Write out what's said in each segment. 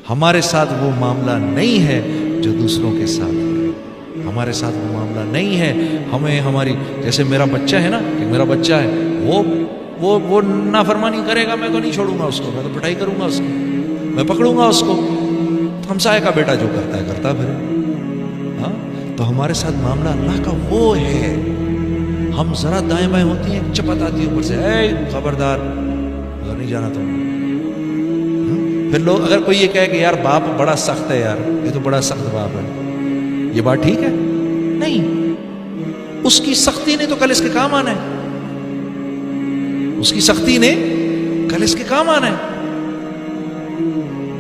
ہمارے ساتھ وہ معاملہ نہیں ہے جو دوسروں کے ساتھ ہے. ہمارے ساتھ وہ معاملہ نہیں ہے. ہمیں ہماری جیسے میرا بچہ ہے نا، کہ میرا بچہ ہے وہ نافرمانی کرے گا، میں تو نہیں چھوڑوں گا اس کو، میں تو پٹائی کروں گا اس کی، میں پکڑوں گا اس کو. ہمسائے کا بیٹا جو کرتا ہے کرتا پھر. ہاں تو ہمارے ساتھ معاملہ اللہ کا وہ ہے. ہم ذرا دائیں بائیں ہوتی ہیں، چپت آتی ہے اوپر سے، اے خبردار ادھر نہیں جانا تم. پھر لوگ اگر کوئی یہ کہے کہ یار باپ بڑا سخت ہے، یار یہ تو بڑا سخت باپ ہے، یہ بات ٹھیک ہے؟ نہیں. اس کی سختی نے تو کل اس کے کام آنا ہے. اس کی سختی نے کل اس کے کام آنا ہے.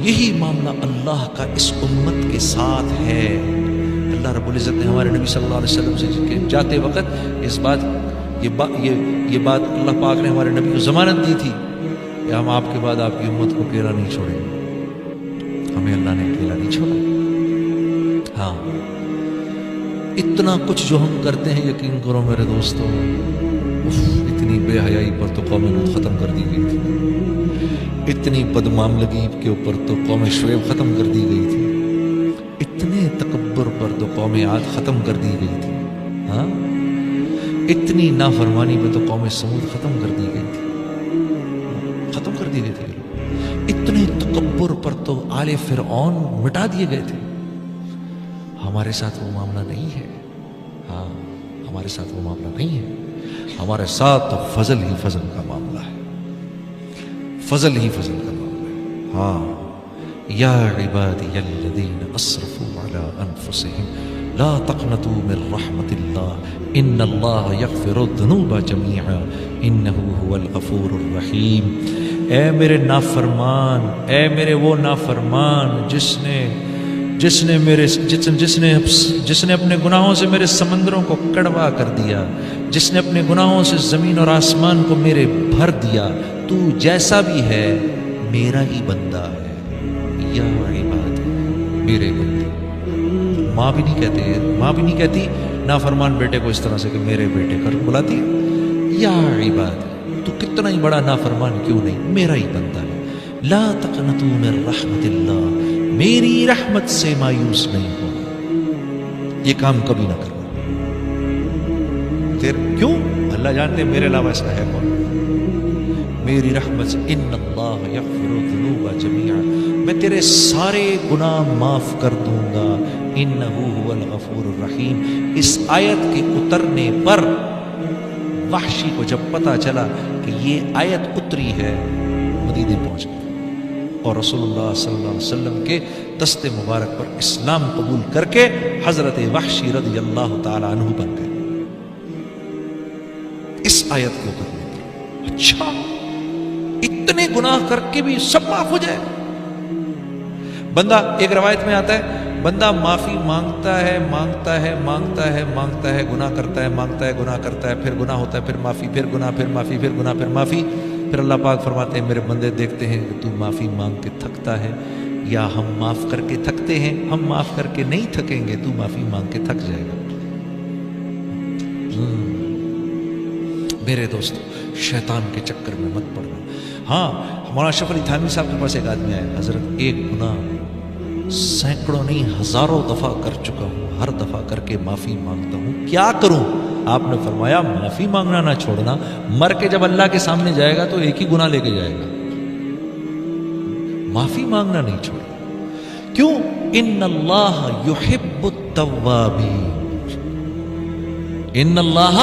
یہی معاملہ اللہ کا اس امت کے ساتھ ہے. اللہ رب العزت نے ہمارے نبی صلی اللہ علیہ وسلم سے جاتے وقت اس بات یہ بات اللہ پاک نے ہمارے نبی کو ضمانت دی تھی کہ ہم آپ کے بعد آپ کی امت کو اکیلا نہیں چھوڑیں گے. ہمیں اللہ نے اکیلا نہیں چھوڑا. ہاں اتنا کچھ جو ہم کرتے ہیں، یقین کرو میرے دوستوں، اتنی بے حیائی پر تو قوم لوط ختم کر دی گئی تھی. اتنی بدمعاملگی کے اوپر تو قوم شعیب ختم کر دی گئی تھی. اتنے تکبر پر تو قوم عاد ختم کر دی گئی تھی. ہاں اتنی نافرمانی پہ تو قوم سمود ختم کر دی گئی تھی. ختم کر دی گئی تھی. اتنے تکبر پر تو آل فرعون مٹا دیے گئے تھے. ہمارے ساتھ وہ معاملہ نہیں ہے. ہاں ہمارے ساتھ وہ معاملہ نہیں ہے. ہمارے ساتھ تو فضل ہی فضل کا معاملہ ہے. فضل ہی فضل کا معاملہ ہے. ہاں یا عبادی الذین اسرفوا علی انفسهم لا تقنطوا من رحمت اللہ ان اللہ یغفر الذنوب جميعا انہ هو الغفور الرحیم. اے میرے نافرمان، اے میرے وہ نافرمان جس نے اپنے گناہوں سے میرے سمندروں کو کڑوا کر دیا، جس نے اپنے گناہوں سے زمین اور آسمان کو میرے بھر دیا. تو جیسا بھی ہے میرا ہی بندہ ہے. یا عباد، میرے بندے. ماں بھی نہیں کہتی نافرمان بیٹے کو اس طرح سے کہ میرے بیٹے کر بلاتی ہے. یا عباد، تو کتنا ہی بڑا نافرمان کیوں نہیں، میرا ہی بندہ ہے. لا تقنطوا من رحمت اللہ، میری رحمت سے مایوس نہیں ہونا. یہ کام کبھی نہ کرنا. کیوں؟ اللہ جانتے میرے علاوہ اس کا ہے کون. میری رحمت سے ان اللہ یغفر الذنوب جميعا، میں تیرے سارے گناہ معاف کر دوں گا. انہ هو الغفور الرحیم. اس آیت کے اترنے پر وحشی کو جب پتا چلا کہ یہ آیت اتری ہے، مدینے پہنچ گئے اور رسول اللہ صلی اللہ علیہ وسلم کے دست مبارک پر اسلام قبول کر کے حضرت وحشی رضی اللہ تعالی عنہ بن گئے اس آیت کے اترنے پر. اچھا اتنے گناہ کر کے بھی سب معاف ہو جائے. بندہ ایک روایت میں آتا ہے بندہ معافی مانگتا ہے، گناہ کرتا ہے، گناہ کرتا ہے، پھر گناہ ہوتا ہے، پھر معافی، پھر گناہ، پھر معافی، پھر گناہ، پھر معافی. پھر اللہ پاک فرماتے ہیں میرے بندے دیکھتے ہیں کہ تو معافی مانگ کے تھکتا ہے یا ہم معاف کر کے تھکتے ہیں. ہم معاف کر کے نہیں تھکیں گے، تو معافی مانگ کے تھک جائے گا. میرے دوستو شیطان کے چکر میں مت پڑنا. ہاں مولانا اشرف علی تھانوی صاحب کے پاس ایک آدمی آیا، حضرت ایک گناہ سینکڑوں نہیں ہزاروں دفعہ کر چکا ہوں، ہر دفعہ کر کے معافی مانگتا ہوں، کیا کروں؟ آپ نے فرمایا معافی مانگنا نہ چھوڑنا، مر کے جب اللہ کے سامنے جائے گا تو ایک ہی گناہ لے کے جائے گا. معافی مانگنا نہیں چھوڑنا. کیوں؟ ان اللہ یحب التوابین، ان اللہ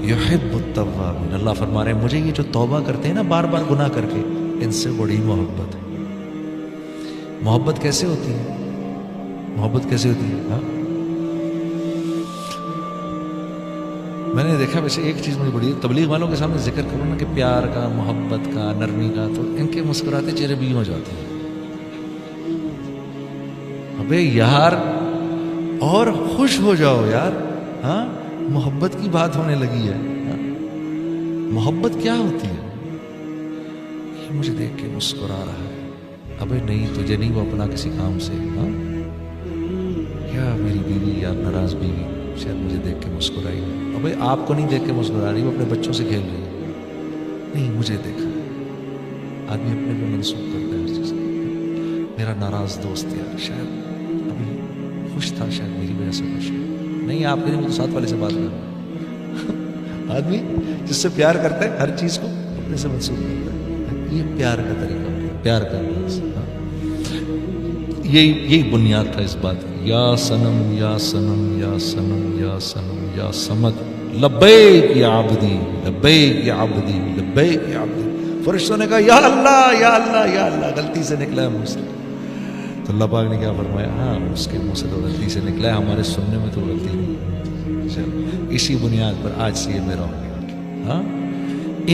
یحب التوابین. اللہ فرما رہے ہیں مجھے یہ جو توبہ کرتے ہیں نا بار بار گناہ کر کے، ان سے بڑی محبت ہے. محبت کیسے ہوتی ہے؟ محبت کیسے ہوتی ہے؟ ہاں میں نے دیکھا ویسے ایک چیز مجھے بڑی، تبلیغ والوں کے سامنے ذکر کروں نا کہ پیار کا، محبت کا، نرمی کا، تو ان کے مسکراتے چہرے بھی ہو جاتے ہیں. ابے یار اور خوش ہو جاؤ یار. ہاں محبت کی بات ہونے لگی ہے. محبت کیا ہوتی ہے؟ یہ مجھے دیکھ کے مسکرا رہا ہے. ابے نہیں، تجھے نہیں، وہ اپنا کسی کام سے. ہاں یا میری بیوی یا ناراض بیوی شاید مجھے دیکھ کے مسکرائی. ابے آپ کو نہیں دیکھ کے مسکرا رہی، وہ اپنے بچوں سے کھیل رہی ہے. نہیں مجھے دیکھا. آدمی اپنے کو منسوخ کرتا ہے اس چیز. میرا ناراض دوست یار شاید ابھی خوش تھا، شاید میری وجہ سے خوش ہے. نہیں آپ کے لیے وہ تو ساتھ والے سے بات کر رہا ہوں. آدمی جس سے پیار کرتا ہے ہر چیز کو اپنے سے منسوخ کرتا ہے. یہ پیار کا طریقہ ہوتا ہے، پیار کا انداز. یہی بنیاد تھا اس بات کی. یا صنم یا صنم یا صنم یا صنم یا صمد لبیک یا عبدی لبیک یا عبدی لبیک یا عبدی. فرشتوں نے کہا یا اللہ یا اللہ یا اللہ، غلطی سے نکلا ہے منہ سے. تو اللہ پاک نے کیا فرمایا؟ ہاں اس کے منہ سے تو غلطی سے نکلا ہے، ہمارے سننے میں تو غلطی نہیں. چلو اسی بنیاد پر آج سے یہ میرا ہو گیا. ہاں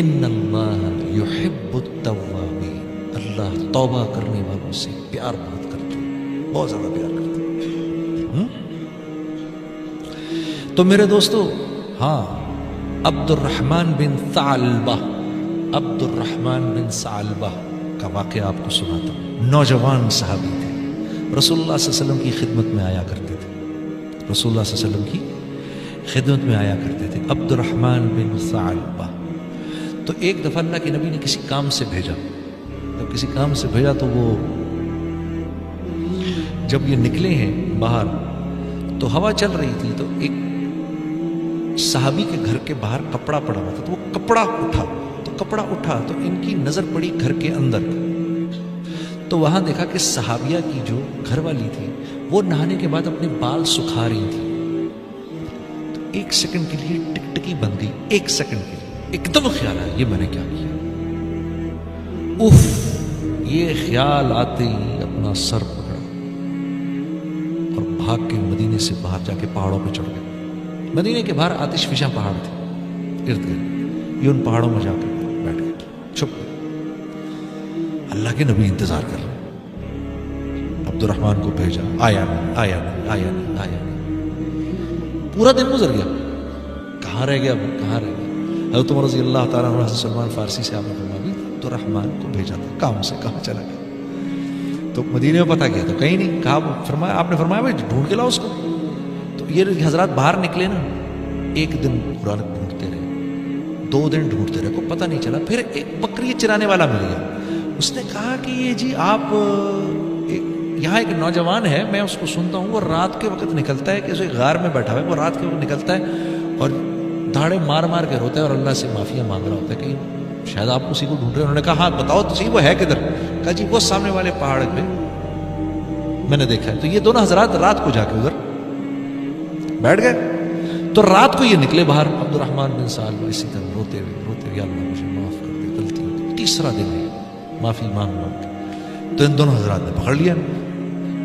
ان اللہ یحب التوابین، اللہ توبہ کرنے والوں سے پیار بہت کرتے ہیں، بہت زیادہ پیار کرتے ہیں. تو میرے دوستو، ہاں عبد الرحمن بن ثعلبہ، عبد الرحمن بن ثعلبہ کا واقعہ آپ کو سناتا ہوں. نوجوان صحابی تھے، رسول اللہ صلی اللہ علیہ وسلم کی خدمت میں آیا کرتے تھے، رسول اللہ صلی اللہ علیہ وسلم کی خدمت میں آیا کرتے تھے. عبد الرحمن بن ثعلبہ. تو ایک دفعہ اللہ کے نبی نے کسی کام سے بھیجا، جب کسی کام سے بھیجا تو وہ جب یہ نکلے ہیں باہر تو ہوا چل رہی تھی، تو ایک صحابی کے گھر کے باہر کپڑا پڑا ہوا تھا، تو وہ کپڑا اٹھا تو ان کی نظر پڑی گھر کے اندر. تو وہاں دیکھا کہ صحابیہ کی جو گھر والی تھی وہ نہانے کے بعد اپنے بال سکھا رہی تھی. تو ایک سیکنڈ کے لیے ٹکٹکی بن گئی، ایک سیکنڈ کے لیے ایک دم خیال آیا یہ میں نے کیا کیا. اف، یہ خیال آتے ہی اپنا سر پکڑا اور بھاگ کے مدینے سے باہر جا کے پہاڑوں پہ چڑھ گئے. مدینے کے باہر آتش فشاں پہاڑ تھے ارد گرد، یہ ان پہاڑوں میں جا کے بیٹھ گئے، چھپ گئے. اللہ کے نبی انتظار کر رہے، عبد الرحمن کو بھیجا، آیا نہیں آیا نہیں آیا نہیں آیا نہیں. پورا دن گزر گیا، کہاں رہ گیا کہاں رہ گیا. حضرت عمر رضی اللہ تعالیٰ عنہ حضرت سلمان فارسی سے آپ نے فرمایا عبد الرحمن کو بھیجا تھا کام سے، کہاں چلا گیا. تو مدینے میں پتہ کیا تو کہیں نہیں. کہا فرمایا، آپ نے فرمایا بھائی ڈھونڈ کے لاؤ اس کو. تو یہ حضرات باہر نکلے نا، ایک دن پورا ڈھونڈتے رہے، 2 دن ڈھونڈتے رہے، کو پتہ نہیں چلا. پھر ایک بکری چرانے والا مل گیا. اس نے کہا کہ یہ جی آپ یہاں ایک نوجوان ہے، میں اس کو سنتا ہوں، وہ رات کے وقت نکلتا ہے کہ اسے غار میں بیٹھا ہوا ہے، وہ رات کے وقت نکلتا ہے اور دھاڑے مار مار کے روتا ہے اور اللہ سے معافیاں مانگ رہا ہوتا ہے کہ شاید آپ اسی کو ڈھونڈ رہے ہیں. انہوں نے کہا ہاں بتاؤ تو صحیح وہ ہے کدھر. کہا جی وہ سامنے والے پہاڑ پہ میں نے دیکھا ہے. تو یہ دونوں حضرات رات کو جا کے ادھر بیٹھ گئے. تو رات کو یہ نکلے باہر، عبد الرحمن بن ثعلبہ اسی طرح روتے ہوئے یا اللہ مجھے معاف کر دے، غلطی ہوتی. تیسرا دن ہے، معافی مانگ کے. تو ان دونوں حضرات نے پکڑ لیا،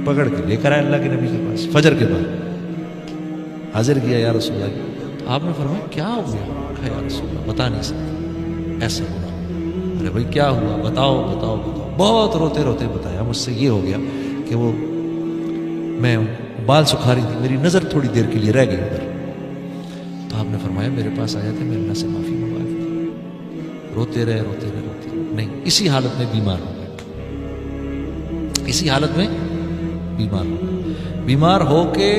پکڑ کے لے کر آئے اللہ کے نبی کے پاس. فجر کے بعد حاضر کیا، یا رسول اللہ. آپ نے فرمایا کیا ہو گیا؟ کہا یا رسول اللہ بتا نہیں سکتا، ایسا ہوا. ارے بھائی کیا ہوا؟ بتاؤ بتاؤ بتاؤ. بہت روتے روتے بتایا مجھ سے یہ ہو گیا کہ وہ میں بال سکھا رہی تھی، میری نظر تھوڑی دیر کے لیے رہ گئی ادھر. تو آپ نے فرمایا میرے پاس آیا تھا، میں اللہ سے معافی منگوا دی. روتے رہے نہیں، اسی حالت میں بیمار ہو گئے، اسی حالت میں بیمار ہو کے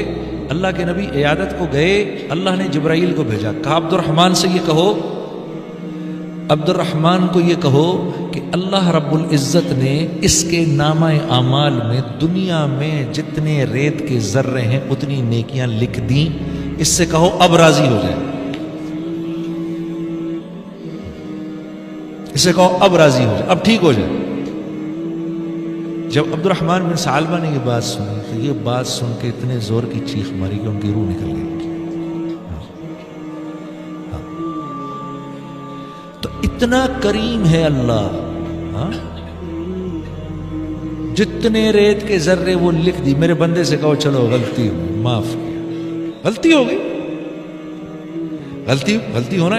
اللہ کے نبی عیادت کو گئے. اللہ نے جبرائیل کو بھیجا، کہا عبد الرحمن سے یہ کہو، عبد الرحمن کو یہ کہو کہ اللہ رب العزت نے اس کے نامہ اعمال میں دنیا میں جتنے ریت کے ذرے ہیں اتنی نیکیاں لکھ دیں. اس سے کہو اب راضی ہو جائے، اس سے کہو اب راضی ہو جائے، اب ٹھیک ہو جائے. جب عبد الرحمن بن ثعلبہ نے یہ بات سنی تو یہ بات سن کے اتنے زور کی چیخ ماری کہ ان کی روح نکل گئی. تو اتنا کریم ہے اللہ، جتنے ریت کے ذرے وہ لکھ دی. میرے بندے سے کہو چلو غلطی ہوئی، معاف کیا، غلطی ہو گئی. غلطی ہونا،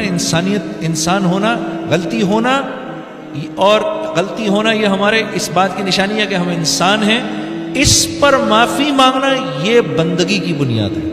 انسان ہونا، غلطی ہونا اور غلطی ہونا یہ ہمارے اس بات کی نشانی ہے کہ ہم انسان ہیں. اس پر معافی مانگنا یہ بندگی کی بنیاد ہے.